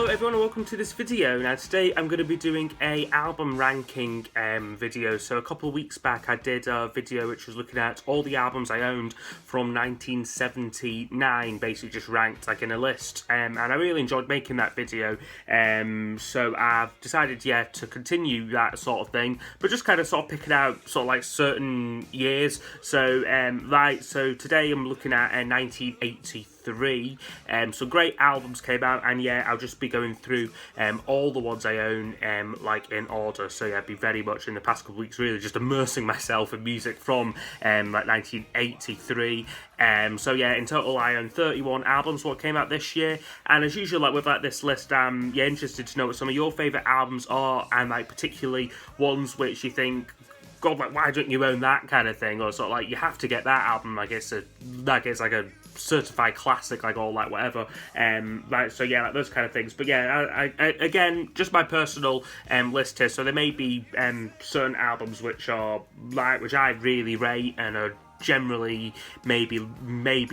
everyone and welcome to this video. Now today I'm going to be doing a album ranking video. So a couple of weeks back I did a video which was looking at all the albums I owned from 1979, basically just ranked like in a list, and I really enjoyed making that video, so I've decided to continue that sort of thing, but just kind of sort of picking out sort of like certain years. So so today I'm looking at 1983. Some great albums came out, and I'll just be going through all the ones I own like in order. So I've been very much in the past couple of weeks really just immersing myself in music from like 1983. So in total I own 31 albums what came out this year, and as usual, like with like this list, I'm interested to know what some of your favourite albums are, and like particularly ones which you think, God, like why don't you own that kind of thing, or sort of like you have to get that album, like it's like a certified classic, like, or like whatever, like those kind of things. But I again, just my personal list here, so there may be certain albums which are like which I really rate and are generally maybe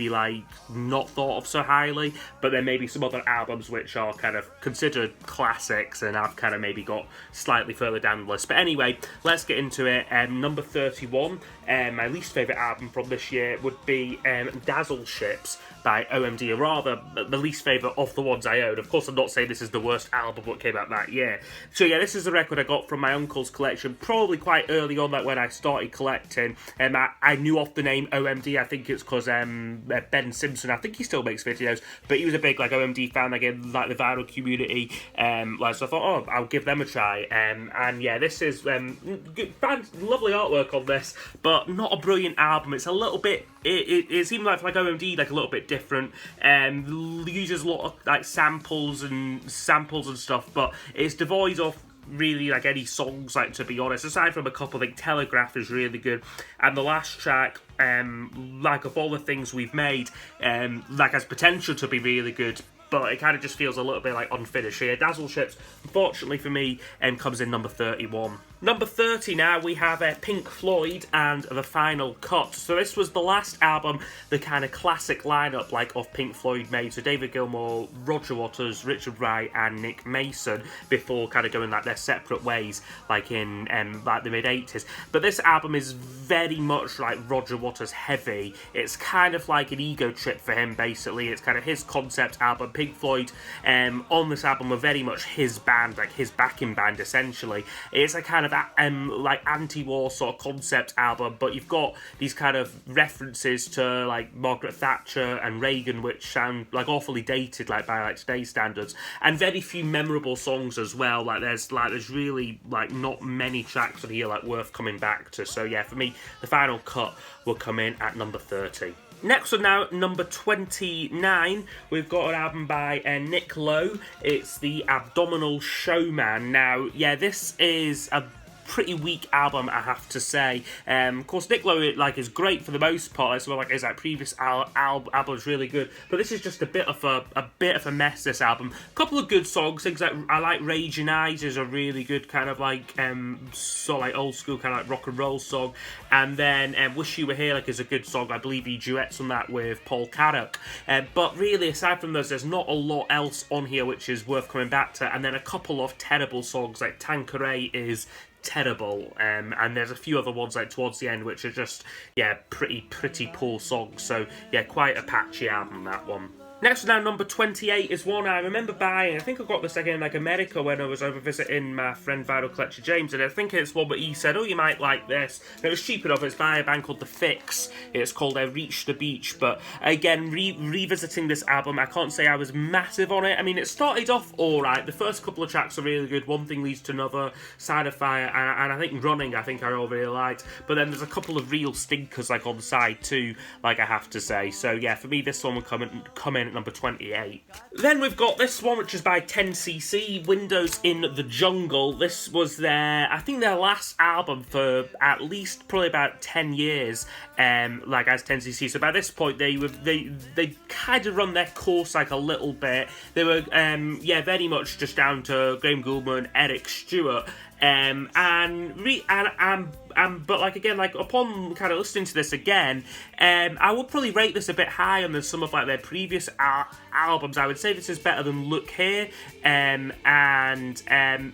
like not thought of so highly, but there may be some other albums which are kind of considered classics and I've kind of maybe got slightly further down the list. But anyway, let's get into it. Number 31, my least favourite album from this year would be Dazzle Ships by OMD, or rather the least favourite of the ones I own. Of course, I'm not saying this is the worst album that came out that year. So this is a record I got from my uncle's collection, probably quite early on, like when I started collecting. I knew off the name OMD. I think it's because Ben Simpson, I think he still makes videos, but he was a big like OMD fan, like in like the viral community. So I thought, oh, I'll give them a try. This is good, lovely artwork on this, but not a brilliant album. It's a little bit. It seemed like OMD, like a little bit different. Uses a lot of like samples and stuff, but it's devoid of really like any songs, like, to be honest, aside from a couple. I think Telegraph is really good, and the last track, like of all the things we've made, like has potential to be really good, but it kind of just feels a little bit like unfinished here. Dazzle Ships, unfortunately for me, comes in number 31. Number 30 now, we have Pink Floyd and The Final Cut. So this was the last album, the kind of classic lineup like of Pink Floyd made. So David Gilmour, Roger Waters, Richard Wright and Nick Mason, before kind of going like their separate ways like in like the mid-80s. But this album is very much like Roger Waters heavy. It's kind of like an ego trip for him, basically. It's kind of his concept album. Pink Floyd on this album were very much his band, like his backing band essentially. It's a kind of like anti-war sort of concept album, but you've got these kind of references to like Margaret Thatcher and Reagan, which sound like awfully dated like by like today's standards, and very few memorable songs as well. Like there's really like not many tracks on here like worth coming back to. So for me, The Final Cut will come in at number 30. Next one now, number 29, we've got an album by Nick Lowe. It's The Abdominal Showman. Now, this is a pretty weak album, I have to say. Of course, Nick Lowe like is great for the most part, as well like his like previous album is really good, but this is just a bit of a mess. This album, a couple of good songs, things like I like Raging Eyes is a really good kind of like sort of like old school kind of like rock and roll song, and then Wish You Were Here like is a good song. I believe he duets on that with Paul Carrack, but really aside from those, there's not a lot else on here which is worth coming back to. And then a couple of terrible songs, like Tanqueray is terrible, and there's a few other ones like towards the end which are just pretty poor songs. So quite a patchy album, that one. Next now, number 28 is one I remember buying. I think I got this again in like America when I was over visiting my friend Vinyl Collector James, and I think it's one where he said, oh, you might like this. And it was cheap enough. It's by a band called The Fix. It's called Reach the Beach. But again, revisiting this album, I can't say I was massive on it. I mean, it started off alright. The first couple of tracks are really good. One Thing Leads to Another, Side of Fire, and I think Running, I think I all really liked. But then there's a couple of real stinkers like on the side too, like I have to say. So for me, this one would come in at number 28. Then we've got this one, which is by 10cc, Windows in the Jungle. This was their last album for at least probably about 10 years, like as 10cc. So by this point, they kind of run their course like a little bit. They were very much just down to Graham Gouldman, Eric Stewart. But like again, like upon kind of listening to this again, I would probably rate this a bit higher than some of like their previous albums. I would say this is better than Look Here, and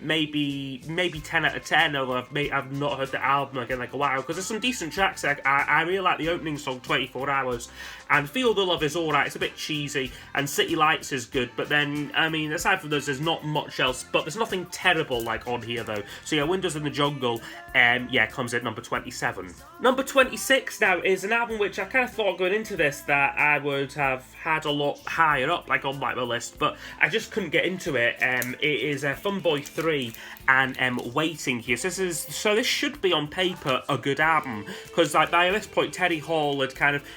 maybe 10 out of 10. Although I've not heard the album again like a while, because there's some decent tracks. I really like the opening song 24 Hours, and Feel the Love is alright. It's a bit cheesy, and City Lights is good. But then I mean, aside from those, there's not much else. But there's nothing terrible like on here though. So yeah, Windows in the Jungle, comes at number 27. Number 26 now is an album which I kind of thought going into this that I would have had a lot higher up, like on like the list, but I just couldn't get into it. It is Funboy 3 and Waiting here. So this should be on paper a good album, because like by this point Terry Hall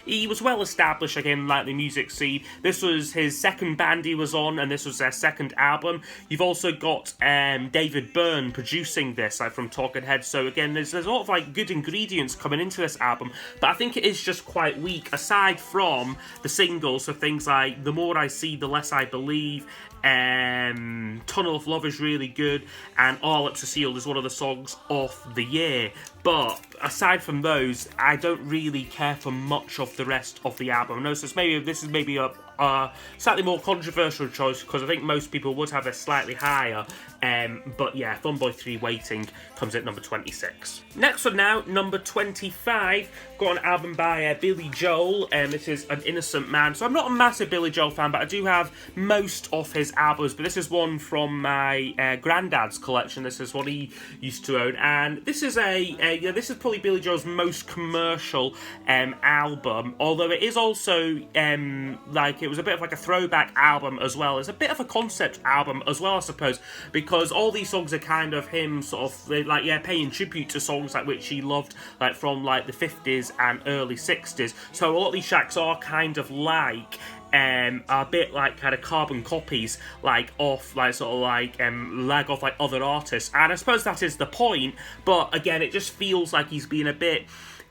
he was well established again like the music scene. This was his second band he was on, and this was their second album. You've also got David Byrne producing this, like from Talking Heads. So again, there's a lot of like good ingredients coming into this album, but I think it is just quite weak aside from the singles. So things like The More I See, The Less I Believe, Tunnel of Love is really good, and All Lips Are Sealed is one of the songs of the year. But aside from those, I don't really care for much of the rest of the album. No, so this is maybe a slightly more controversial choice, because I think most people would have it slightly higher. But yeah, Funboy 3 Waiting comes at number 26. Next one now, number 25, got an album by Billy Joel, and this is An Innocent Man. So I'm not a massive Billy Joel fan, but I do have most of his albums, but this is one from my granddad's collection. This is what he used to own, and this is this is probably Billy Joel's most commercial album, although it is also it was a bit of like a throwback album as well. It's a bit of a concept album as well, I suppose, because all these songs are kind of him sort of paying tribute to songs like which he loved, like from like the 50s and early 60s. So a lot of these tracks are kind of like a bit like kind of carbon copies, like off like sort of like lag off like other artists, and I suppose that is the point. But again, it just feels like he's been a bit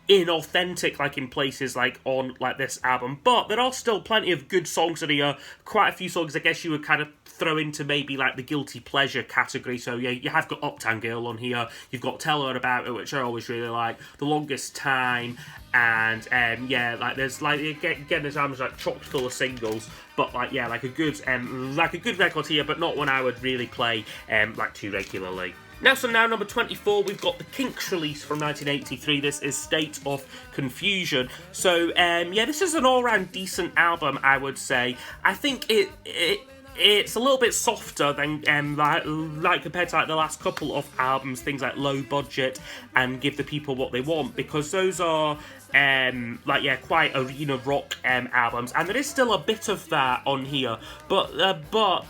inauthentic like in places like on like this album, but there are still plenty of good songs in here. Quite a few songs I guess you would kind of throw into maybe like the guilty pleasure category. So yeah, you have got Uptown Girl on here, you've got Tell Her About It, which I always really like, The Longest Time, and there's like again this album's like chock full of singles, but like a good record here, but not one I would really play like too regularly. Now number 24, we've got the Kinks release from 1983. This is State of Confusion. So this is an all-round decent album, I would say. I think it's a little bit softer than like compared to like the last couple of albums, things like Low Budget and Give the People What They Want, because those are quite arena rock albums, and there is still a bit of that on here, but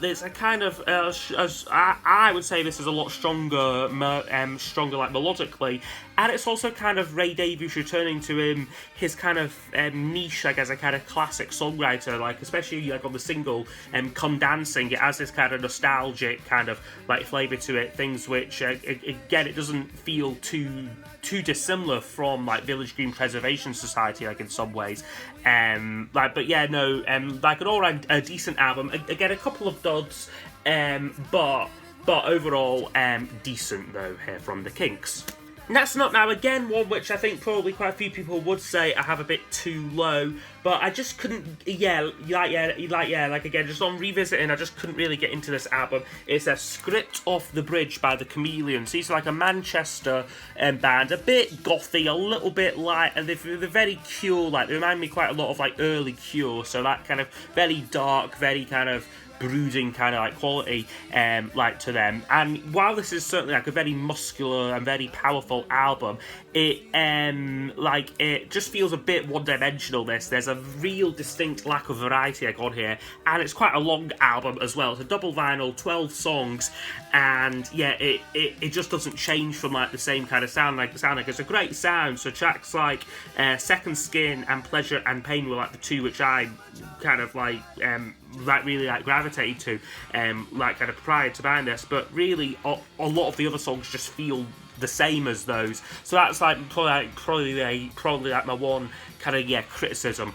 there's a kind of I would say this is a lot stronger like melodically, and it's also kind of Ray Davies returning to his kind of niche, like as a kind of classic songwriter, like especially like on the single Come Dancing. It has this kind of nostalgic kind of like flavour to it, things which again it doesn't feel too dissimilar from like Village Green Preservation Society, like in some ways, like an all-round decent album. Again, a couple of duds, but overall decent though here from the Kinks. Next up now, again, one which I think probably quite a few people would say I have a bit too low, but I just couldn't, again, just on revisiting, I just couldn't really get into this album. It's a Script Off the Bridge by the Chameleons. These are like a Manchester band, a bit gothy, a little bit light, and they're very Cure, like, they remind me quite a lot of, like, early Cure, so that kind of very dark, very kind of brooding kind of like quality like to them. And while this is certainly like a very muscular and very powerful album, it just feels a bit one-dimensional. There's a real distinct lack of variety like on here, and it's quite a long album as well. It's a double vinyl, 12 songs, and yeah, it just doesn't change from like the same kind of sound. Like it's a great sound. So tracks like Second Skin and Pleasure and Pain were like the two which I kind of like really like gravitated to like kind of prior to buying this, but really a lot of the other songs just feel the same as those. So that's like probably like my one kind of criticism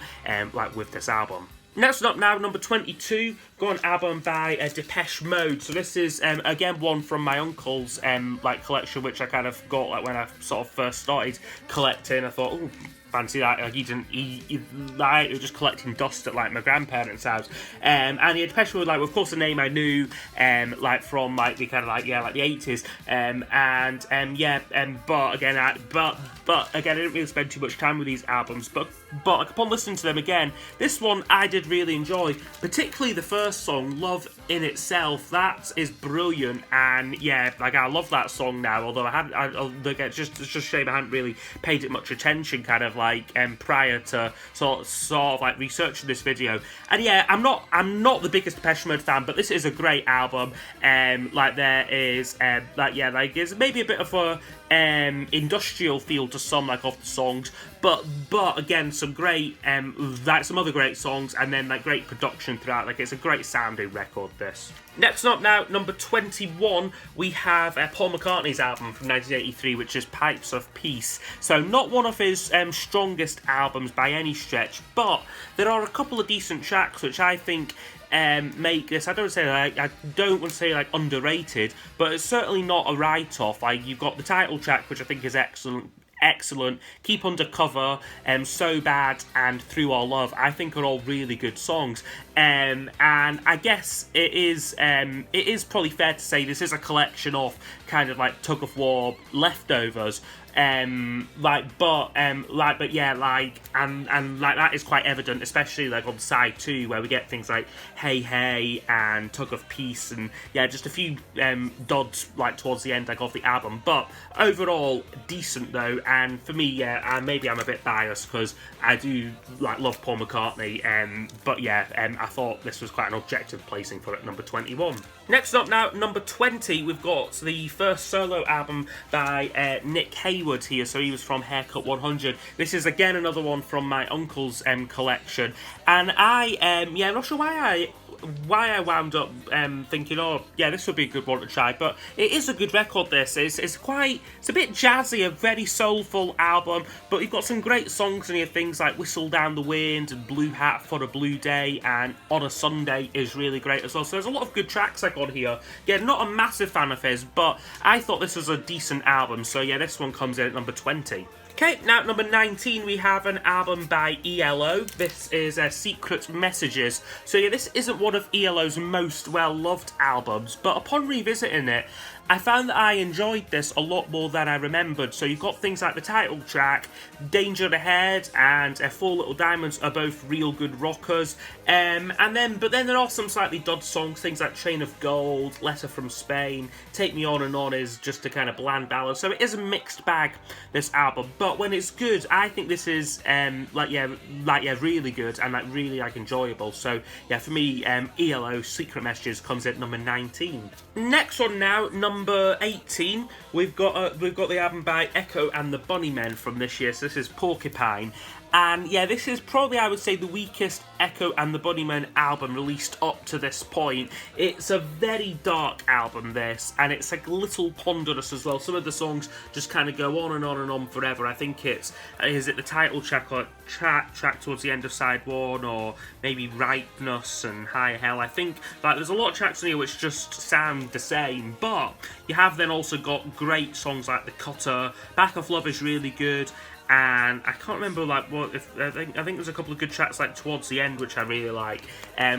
like with this album. Next up now, number 22, got an album by Depeche Mode. So this is, again, one from my uncle's like collection, which I kind of got like when I sort of first started collecting. I thought, oh, fancy that. Like, he was just collecting dust at like my grandparents' house. And yeah, Depeche Mode, like, of course, the name I knew, like from like the kind of like, yeah, like the 80s. But again, I didn't really spend too much time with these albums. But like, upon listening to them again, this one I did really enjoy, particularly the first song, Love in Itself. That is brilliant, and yeah, like, I love that song now, although it's just a shame I hadn't really paid it much attention kind of like prior to sort of like researching this video. And yeah, I'm not the biggest Depeche Mode fan, but this is a great album. Like, there is there's maybe a bit of a industrial feel to some like of the songs, but again, some great like some other great songs, and then like great production throughout. Like, it's a great sounding record, this. Next up now, number 21, we have Paul McCartney's album from 1983, which is Pipes of Peace. So not one of his strongest albums by any stretch, but there are a couple of decent tracks which I think make this, I don't want to say like underrated, but it's certainly not a write-off. Like, you've got the title track, which I think is excellent, Keep Undercover, So Bad, and Through Our Love, I think are all really good songs. And I guess it is probably fair to say this is a collection of kind of like tug of war leftovers. That is quite evident, especially like on side 2, where we get things like Hey Hey and Tug of Peace, and yeah, just a few dods like towards the end like of the album. But overall, decent though. And for me, yeah, maybe I'm a bit biased because I do like love Paul McCartney. But yeah, I thought this was quite an objective placing for it, number 21. Next up now, number 20, we've got the first solo album by Nick Hayward here. So he was from Haircut 100. This is again another one from my uncle's collection, and I'm not sure why I wound up thinking, oh yeah, this would be a good one to try. But it is a good record, this. It's a bit jazzy, a very soulful album, but you've got some great songs in here, things like Whistle Down the Wind and Blue Hat for a Blue Day, and On a Sunday is really great as well. So there's a lot of good tracks like on here. Yeah, not a massive fan of his, but I thought this was a decent album, so yeah, this one comes in at number 20. Okay, now at number 19, we have an album by ELO. This is Secret Messages. So yeah, this isn't one of ELO's most well-loved albums, but upon revisiting it, I found that I enjoyed this a lot more than I remembered. So you've got things like the title track, Danger Ahead, and Four Little Diamonds are both real good rockers. But then there are some slightly dud songs, things like Train of Gold, Letter from Spain, Take Me On and On is just a kind of bland ballad. So it is a mixed bag, this album. But when it's good, I think this is really good and really enjoyable. So yeah, for me, ELO Secret Messages comes in at number 19. Next one now, number 18, we've got the album by Echo and the Bunnymen from this year. So this is Porcupine. And yeah, this is probably, I would say, the weakest Echo and the Bunnymen album released up to this point. It's a very dark album, this, and it's like a little ponderous as well. Some of the songs just kind of go on and on and on forever. I think is it the title track or track towards the end of side 1, or maybe Ripeness and High Hell. I think like there's a lot of tracks in here which just sound the same, but you have then also got great songs like The Cutter, Back of Love is really good. And I can't remember I think there's a couple of good tracks like towards the end which I really like.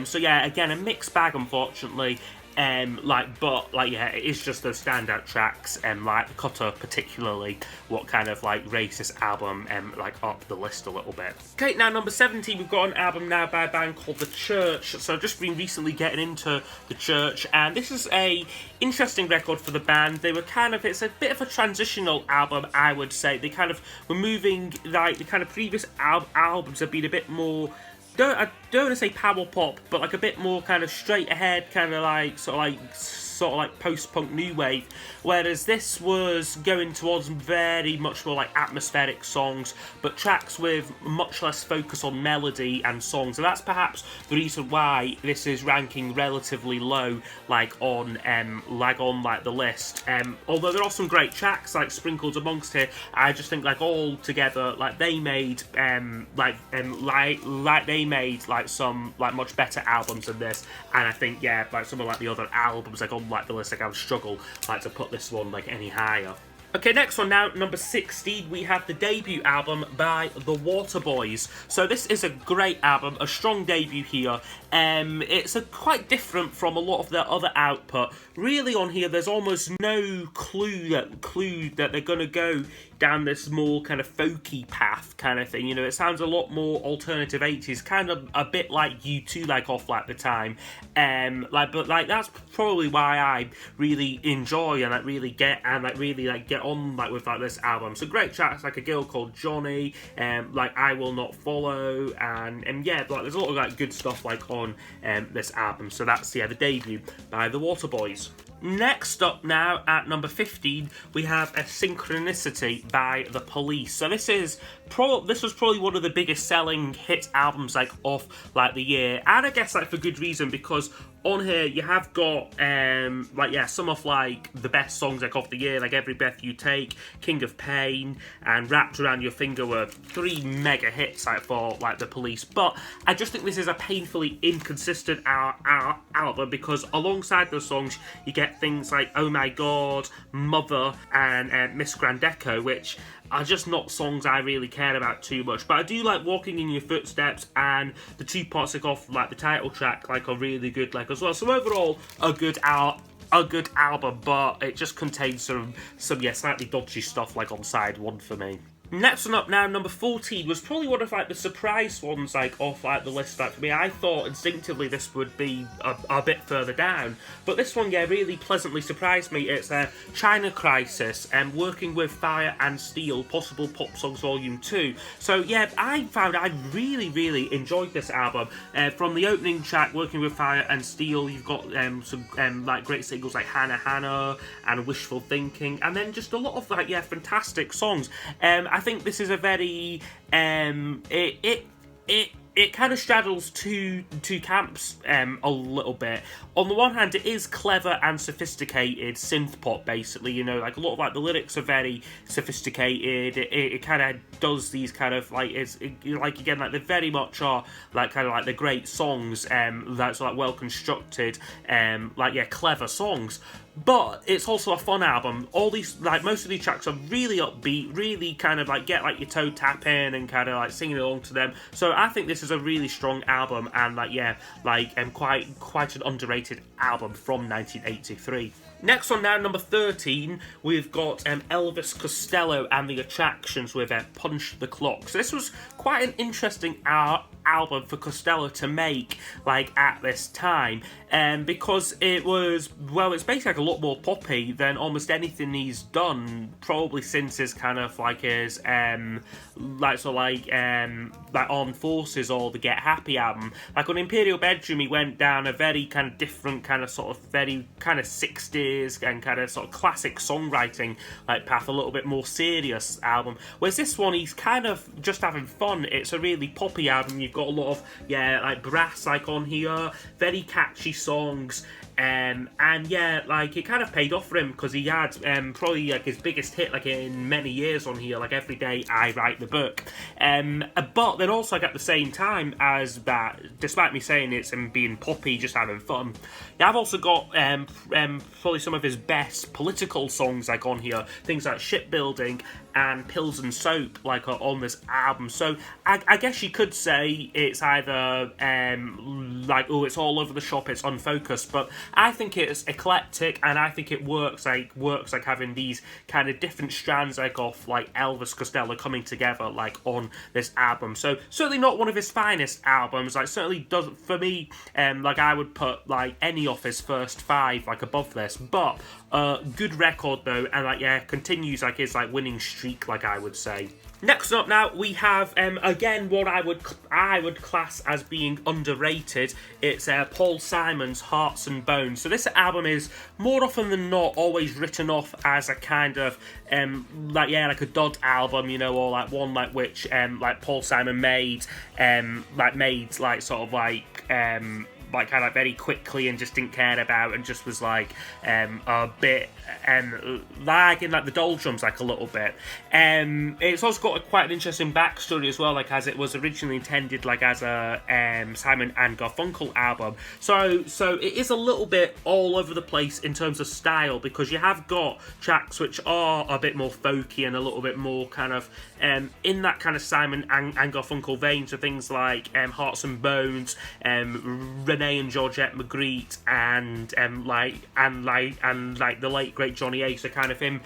So yeah, again, a mixed bag, unfortunately. It is just those standout tracks, like The Cutter particularly, what kind of like raised this album up the list a little bit. Okay, now number 17, we've got an album now by a band called The Church. So I've just been recently getting into The Church, and this is a interesting record for the band. It's a bit of a transitional album, I would say. They kind of were moving, like the kind of previous albums have been a bit more, I don't want to say power pop, but like a bit more kind of straight ahead, kind of like sort of like sort of like post-punk new wave, whereas this was going towards very much more like atmospheric songs, but tracks with much less focus on melody and songs. And that's perhaps the reason why this is ranking relatively low, like on the list. Although there are some great tracks like sprinkled amongst here, I just think like all together, like they made like some like much better albums than this. And I think like some of like the other albums like on like the list, like I would struggle like to put this one like any higher. Okay, next one now, number 16, we have the debut album by the Waterboys. So this is a great album, a strong debut here. It's quite different from a lot of their other output. Really on here, there's almost no clue that they're going to go down this more kind of folky path kind of thing. You know, it sounds a lot more alternative 80s, kind of a bit like U2, like off like the time. But that's probably why I really enjoy and really get on like with like this album. So great tracks like A Girl Called Johnny, like I Will Not Follow, and yeah, like there's a lot of like good stuff like on this album. So that's the debut by the Waterboys. Next up now at number 15, we have A Synchronicity by The Police. So this was probably one of the biggest selling hit albums like of like the year, and I guess like for good reason, because on here you have got some of like the best songs like of the year, like Every Breath You Take, King of Pain, and Wrapped Around Your Finger were 3 mega hits like for like The Police. But I just think this is a painfully inconsistent album, because alongside those songs you get things like Oh My God, Mother, and Miss Grand Echo, which are just not songs I really care about too much. But I do like Walking in Your Footsteps, and the 2 parts like off like the title track like are really good like as well. So overall, a good album, but it just contains some slightly dodgy stuff like on side 1 for me. Next one up now, number 14, was probably one of like the surprise ones like off like the list like for me. I thought instinctively this would be a bit further down, but this one really pleasantly surprised me. It's China Crisis and Working with Fire and Steel, Possible Pop Songs Volume 2. So yeah, I found I really enjoyed this album. From the opening track, Working with Fire and Steel, you've got some like great singles like Hannah Hannah and Wishful Thinking, and then just a lot of like fantastic songs. I think this is a very it kind of straddles two camps a little bit. On the one hand, it is clever and sophisticated synth pop, basically. You know, like a lot of like the lyrics are very sophisticated. It kind of does these kind of like again like they very much are like kind of like the great songs that's like well constructed clever songs. But it's also a fun album. All these, like most of these tracks are really upbeat, really kind of like get like your toe tapping and kind of like singing along to them. So I think this is a really strong album, and quite an underrated album from 1983. Next one now, number 13, we've got Elvis Costello and the Attractions with Punch the Clock. So this was quite an interesting album for Costello to make like at this time, because it's basically like a lot more poppy than almost anything he's done probably since his kind of like his Armed Forces or the Get Happy album. Like on Imperial Bedroom, he went down a very kind of different kind of sort of very kind of 60s and kind of sort of classic songwriting like path, a little bit more serious album. Whereas this one, he's kind of just having fun. It's a really poppy album. You've got a lot of like brass like on here, very catchy songs. And it kind of paid off for him, because he had probably like his biggest hit like in many years on here, like Every Day I Write the Book. But then also like at the same time as that, despite me saying it's him being poppy, just having fun, I've also got probably some of his best political songs like on here, things like Shipbuilding and Pills and Soap like are on this album. So I guess you could say it's either it's all over the shop, it's unfocused, but I think it's eclectic, and I think it works like having these kind of different strands like of like Elvis Costello coming together like on this album. So certainly not one of his finest albums, like certainly doesn't for me, I would put like any of his first 5 like above this, but good record though, and continues like his like winning streak, like I would say. Next up now, we have, again, what I would class as being underrated. It's Paul Simon's Hearts and Bones. So this album is, more often than not, always written off as a kind of, like a dud album, you know, or like one like which, like Paul Simon made kind of like very quickly and just didn't care about, and just was like a bit like in like the doldrums like a little bit. It's also got quite an interesting backstory as well, like as it was originally intended like as a Simon and Garfunkel album. So it is a little bit all over the place in terms of style, because you have got tracks which are a bit more folky and a little bit more kind of in that kind of Simon and Garfunkel vein. So things like Hearts and Bones, Renee and Georgette Magritte, and the late great Johnny Ace, are kind of him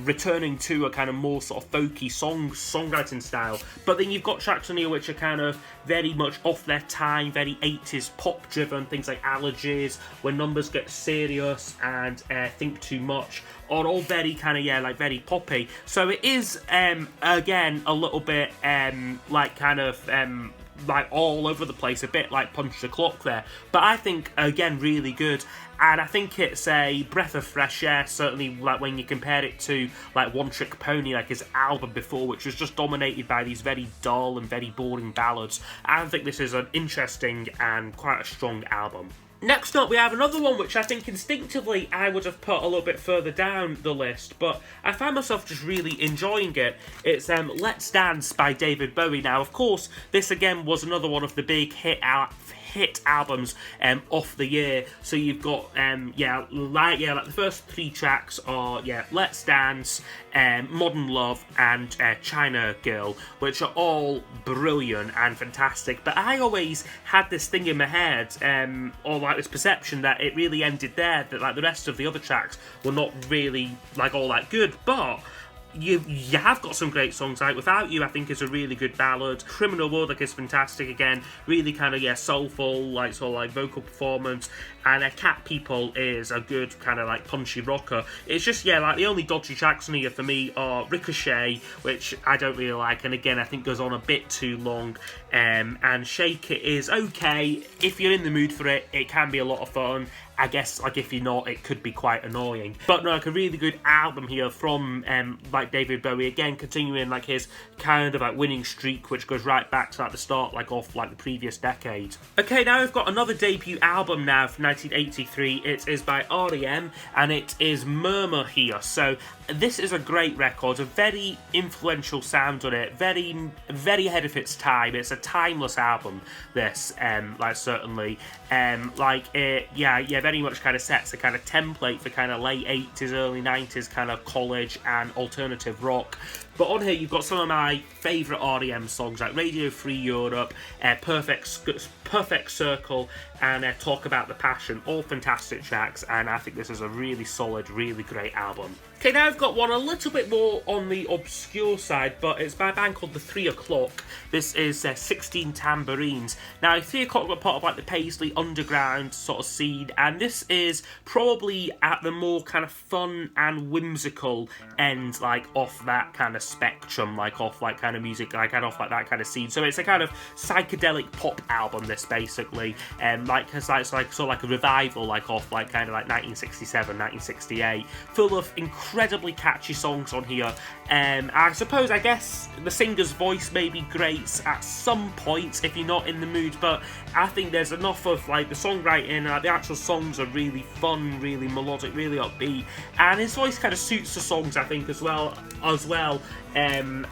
returning to a kind of more sort of folky songwriting style. But then you've got tracks on here which are kind of very much off their time, very 80s pop driven. Things like Allergies, When Numbers Get Serious, and Think Too Much are all very kind of like very poppy. So it is again a little bit like all over the place, a bit like Punch the Clock there, but I think again really good. And I think it's a breath of fresh air, certainly like when you compare it to like One Trick Pony, like his album before, which was just dominated by these very dull and very boring ballads. I think this is an interesting and quite a strong album. Next up, we have another one which I think instinctively I would have put a little bit further down the list, but I found myself just really enjoying it. It's Let's Dance by David Bowie. Now, of course, this again was another one of the big hit albums of the year. So you've got like the first three tracks are Let's Dance, Modern Love, and China Girl, which are all brilliant and fantastic. But I always had this thing in my head, or like this perception that it really ended there, that like the rest of the other tracks were not really like all that good. But you have got some great songs, like Without You I think is a really good ballad. Criminal World like is fantastic again, really kind of soulful, like sort of like vocal performance. And Cat People is a good kind of like punchy rocker. It's just like the only dodgy tracks on here for me are Ricochet, which I don't really like, and again I think goes on a bit too long. And Shake It is okay if you're in the mood for it. It can be a lot of fun. I guess like if you're not, it could be quite annoying. But no, like a really good album here from like David Bowie, again continuing like his kind of like winning streak, which goes right back to like the start like of like the previous decade. Okay, now we've got another debut album now from 1983. It is by R.E.M. and it is Murmur here. So this is a great record, a very influential sound on it, very ahead of its time. It's a timeless album, this, like certainly, like it, very much kind of sets a kind of template for kind of late 80s, early 90s kind of college and alternative rock. But on here you've got some of my favourite R.E.M. songs like Radio Free Europe, Perfect Circle, and Talk About the Passion. All fantastic tracks, and I think this is a really solid, really great album. Okay, now I've got one a little bit more on the obscure side, but it's by a band called The 3 O'Clock. This is 16 Tambourines. Now, 3 O'Clock were part of like the Paisley underground sort of scene, and this is probably at the more kind of fun and whimsical end, like off that kind of spectrum, like off like kind of music, like and off like that kind of scene. So it's a kind of psychedelic pop album, this basically, like it's like sort of like a revival, like off like kind of like 1967, 1968, full of incredibly catchy songs on here. I guess the singer's voice maybe grates at some points if you're not in the mood, but I think there's enough of like the songwriting, the actual songs are really fun, really melodic, really upbeat, and his voice kind of suits the songs I think as well. And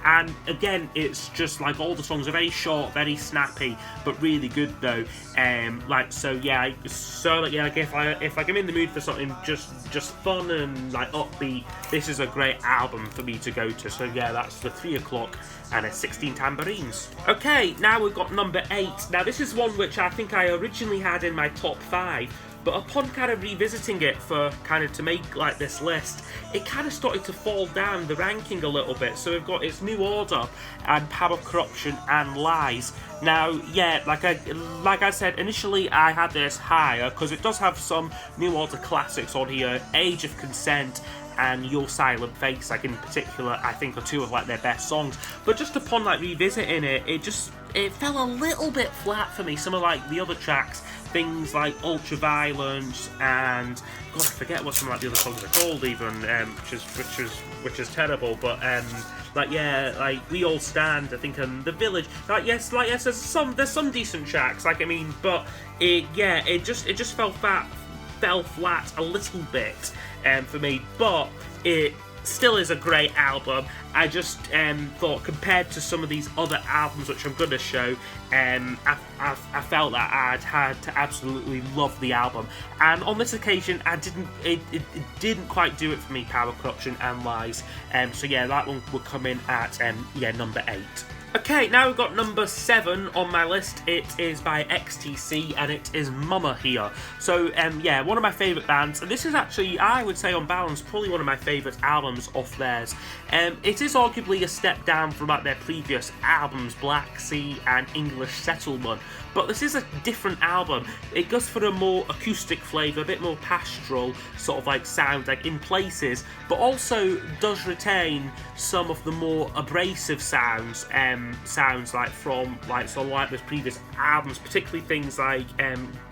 again, it's just like all the songs are very short, very snappy, but really good though. Like if I'm in the mood for something just fun and like upbeat, this is a great album for me to go to. So yeah, that's The 3 O'Clock and 16 Tambourines. Okay, now we've got number 8. Now this is one which I think I originally had in my top 5, but upon kind of revisiting it for kind of to make like this list, it kind of started to fall down the ranking a little bit. So we've got its New Order and Power, Corruption and Lies. Now, yeah, like I said, initially I had this higher because it does have some New Order classics on here, Age of Consent and Your Silent Face, like in particular, I think are two of like their best songs. But just upon like revisiting it, it fell a little bit flat for me. Some of like the other tracks, things like Ultraviolence and God, I forget what some of like the other songs are called even, which is terrible. But like yeah, like We All Stand, I think, and The Village. Like yes, there's some decent tracks. Like I mean, but it just fell flat a little bit for me, but it still is a great album. I just thought compared to some of these other albums which I'm going to show, I felt that I'd had to absolutely love the album, and on this occasion it didn't quite do it for me, Power, Corruption and Lies. So yeah, that one will come in at number 8. Okay, now we've got number 7 on my list. It is by XTC and it is Mama here. So, yeah, one of my favourite bands. And this is actually, I would say on balance, probably one of my favourite albums off theirs. It is arguably a step down from like their previous albums, Black Sea and English Settlement. But this is a different album. It goes for a more acoustic flavour, a bit more pastoral sort of like sound, like in places, but also does retain some of the more abrasive sounds like from like sort of like those previous albums, particularly things like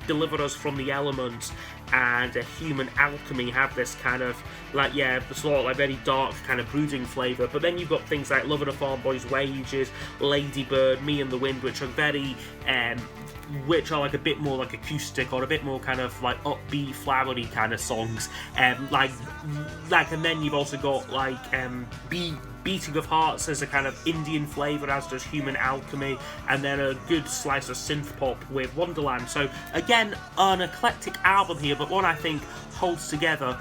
Deliver Us From the Elements and Human Alchemy have this kind of like sort of like very dark kind of brooding flavour. But then you've got things like Love and a Farm Boy's Wages, Ladybird, Me and the Wind, which are very which are like a bit more like acoustic or a bit more kind of like upbeat, flowery kind of songs. And then you've also got like Beating of Hearts as a kind of Indian flavour, as does Human Alchemy, and then a good slice of synth pop with Wonderland. So again, an eclectic album here, but one I think holds together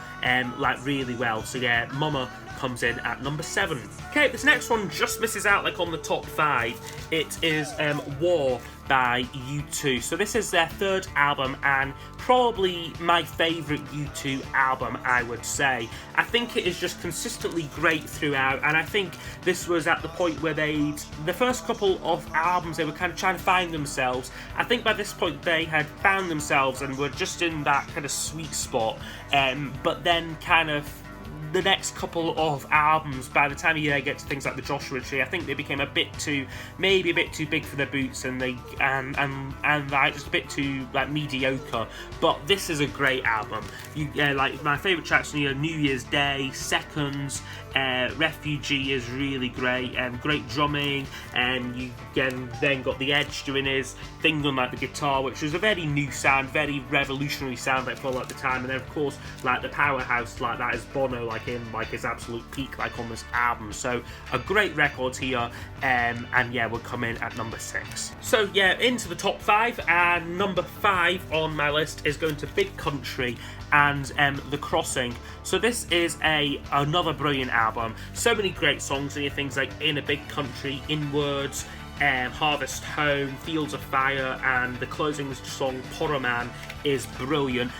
like really well. So yeah, Mama comes in at number 7. Okay, this next one just misses out like on the top 5. It is War by U2. So this is their 3rd album and probably my favourite U2 album, I would say. I think it is just consistently great throughout, and I think this was at the point where the first couple of albums, they were kind of trying to find themselves. I think by this point they had found themselves and were just in that kind of sweet spot, but then kind of the next couple of albums, by the time you get to things like the Joshua Tree, I think they became maybe a bit too big for their boots, and like just a bit too like mediocre. But this is a great album. Like my favourite tracks on here: New Year's Day, Seconds, Refugee is really great, great drumming, and you then got The Edge doing his thing on like the guitar, which was a very new sound, very revolutionary sound like for like the time. And then of course like the powerhouse like that is Bono, like in like his absolute peak like on this album. So a great record here, and yeah, we'll come in at number 6. So yeah, into the top 5, and number 5 on my list is going to Big Country and The Crossing. So this is another brilliant album. So many great songs here, things like In a Big Country, Inwards, Harvest Home, Fields of Fire, and the closing song Poroman is brilliant.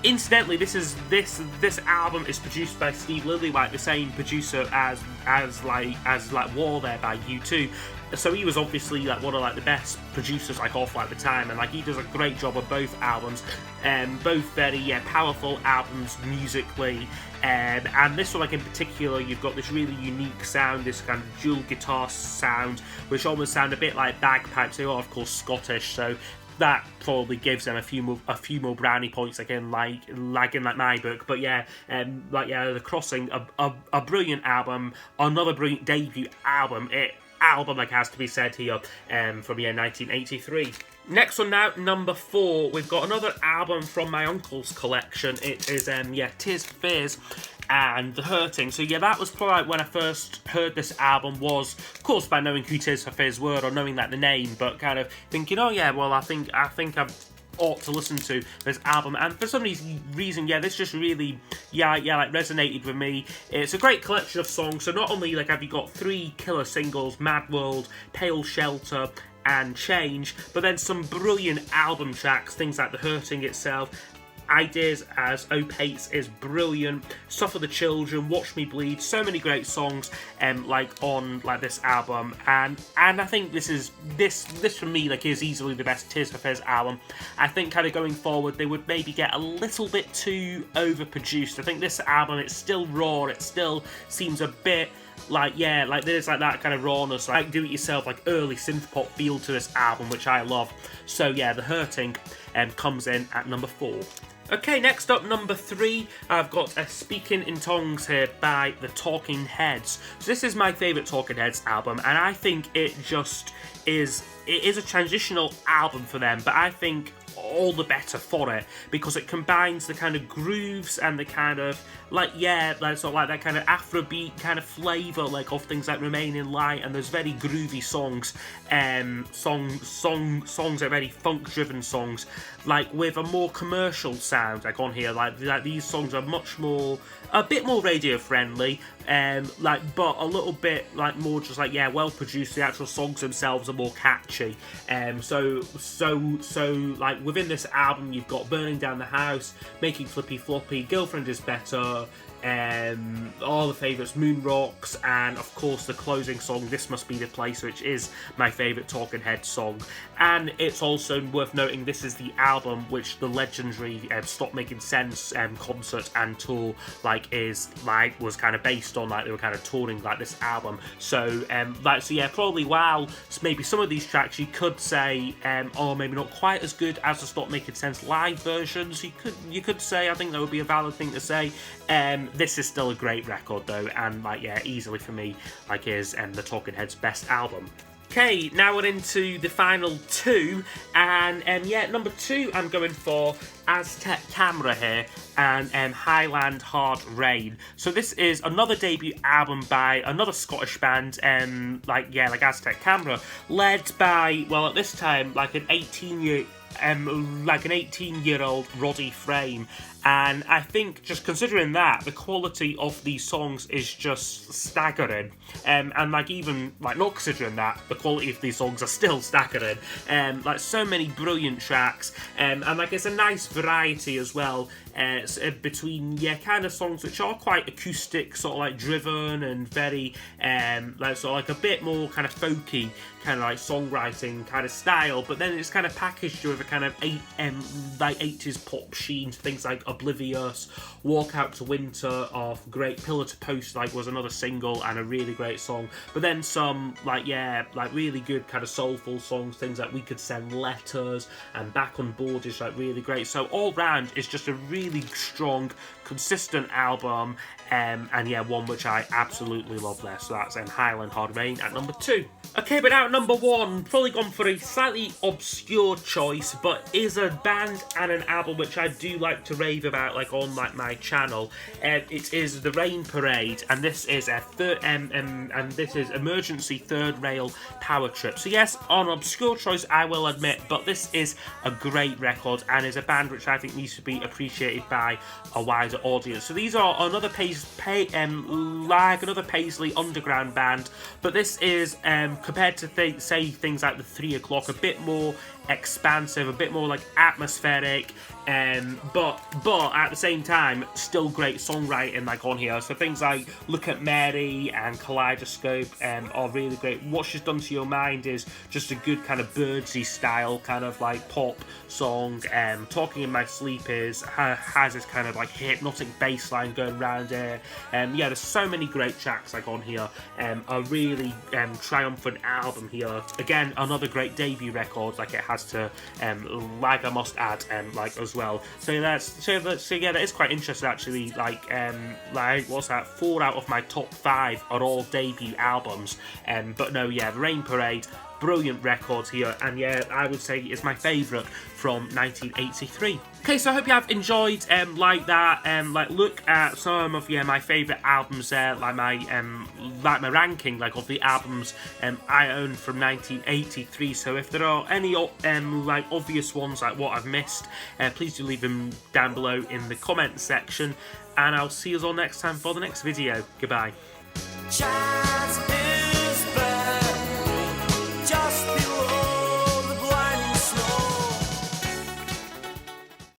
Incidentally, this album is produced by Steve Lillywhite, the same producer as War there by U2. So he was obviously like one of like the best producers like off like the time, and like he does a great job of both albums, both very powerful albums musically, and this one like in particular, you've got this really unique sound, this kind of dual guitar sound, which almost sound a bit like bagpipes. They are of course Scottish, so that probably gives them a few more brownie points in my book. But yeah, The Crossing, a brilliant album, another brilliant debut album. Like has to be said here, from 1983. Next one now, number 4, we've got another album from my uncle's collection. It is Tears for Fears and The Hurting. So yeah, that was probably like when I first heard this album, was of course by knowing who Tears for Fears were or knowing like the name, but kind of thinking, oh yeah, well I think I've ought to listen to this album, and for some reason this just really like resonated with me. It's a great collection of songs, so not only like have you got 3 killer singles, Mad World, Pale Shelter and Change, but then some brilliant album tracks, things like The Hurting itself, Ideas as Opaques is brilliant. Suffer the Children, Watch Me Bleed, so many great songs like on like this album, and I think this for me like is easily the best Tears for Fears album. I think kind of going forward they would maybe get a little bit too overproduced. I think this album, it's still raw, it still seems a bit like, yeah, like there's like that kind of rawness, like do-it-yourself, like early synth pop feel to this album, which I love. So yeah, The Hurting comes in at number 4. Okay, next up, number 3, I've got Speaking in Tongues here by the Talking Heads. So this is my favourite Talking Heads album, and I think it is a transitional album for them, but I think all the better for it, because it combines the kind of grooves and the kind of like, yeah, like sort of like that kind of Afrobeat kind of flavour, like of things like Remain in Light, and there's very groovy songs, songs are very funk-driven songs, like with a more commercial sound, like on here, like these songs are a bit more radio friendly, like, but a little bit like more just like, yeah, well produced. The actual songs themselves are more catchy. So like within this album, you've got Burning Down the House, Making Flippy Floppy, Girlfriend is Better, all the favourites, Moon Rocks, and of course the closing song, This Must Be the Place, which is my favourite Talking Heads song. And it's also worth noting this is the album which the legendary Stop Making Sense concert and tour was kind of based on, like they were kind of touring like this album. So so yeah, probably while maybe some of these tracks you could say are maybe not quite as good as the Stop Making Sense live versions, you could say, I think that would be a valid thing to say. This is still a great record though, and like, yeah, easily for me like is the Talking Heads' best album. Okay, now we're into the final 2, and yeah, number 2 I'm going for Aztec Camera here, and Highland Hard Rain. So this is another debut album by another Scottish band, like Aztec Camera, led by, well, at this time, like an 18-year-old Roddy Frame. And I think, just considering that, the quality of these songs is just staggering. And like, even like not considering that, the quality of these songs are still staggering. Like so many brilliant tracks, and like it's a nice variety as well. Between, yeah, kind of songs which are quite acoustic, sort of like driven and very like sort of like a bit more kind of folky kind of like songwriting kind of style, but then it's kind of packaged with a kind of 80s pop sheen, things like Oblivious, Walk Out to Winter of great, Pillar to Post like was another single and a really great song, but then some like, yeah, like really good kind of soulful songs, things like We Could Send Letters and Back on Board is like really great. So all round it's just a really strong, consistent album, and yeah, one which I absolutely love there. So that's Highland Hard Rain at number 2. Okay, but now at number 1, probably gone for a slightly obscure choice, but is a band and an album which I do like to rave about, like on like my channel. It is The Rain Parade, and this is and this is Emergency Third Rail Power Trip. So yes, an obscure choice, I will admit, but this is a great record and is a band which I think needs to be appreciated by a wider audience. So these are another another Paisley underground band, but this is compared to say things like the 3 O'Clock, a bit more expansive, a bit more like atmospheric, but at the same time still great songwriting like on here. So things like Look at Mary and Kaleidoscope are really great. What She's Done to Your Mind is just a good kind of Birdsy style kind of like pop song. Talking in My Sleep has this kind of like hypnotic bass line going around it. Yeah, there's so many great tracks like on here. A really triumphant album here. Again, another great debut record, like it has to like I must add like as well. So yeah, that is quite interesting actually. Like what's that? 4 out of my top 5 are all debut albums. But no, yeah, The Rain Parade, brilliant records here, and yeah, I would say it's my favourite from 1983. Okay, so I hope you have enjoyed like that, like look at some of my favourite albums there, like my ranking like of the albums I own from 1983. So if there are any like obvious ones like what I've missed, please do leave them down below in the comment section, and I'll see you all next time for the next video. Goodbye.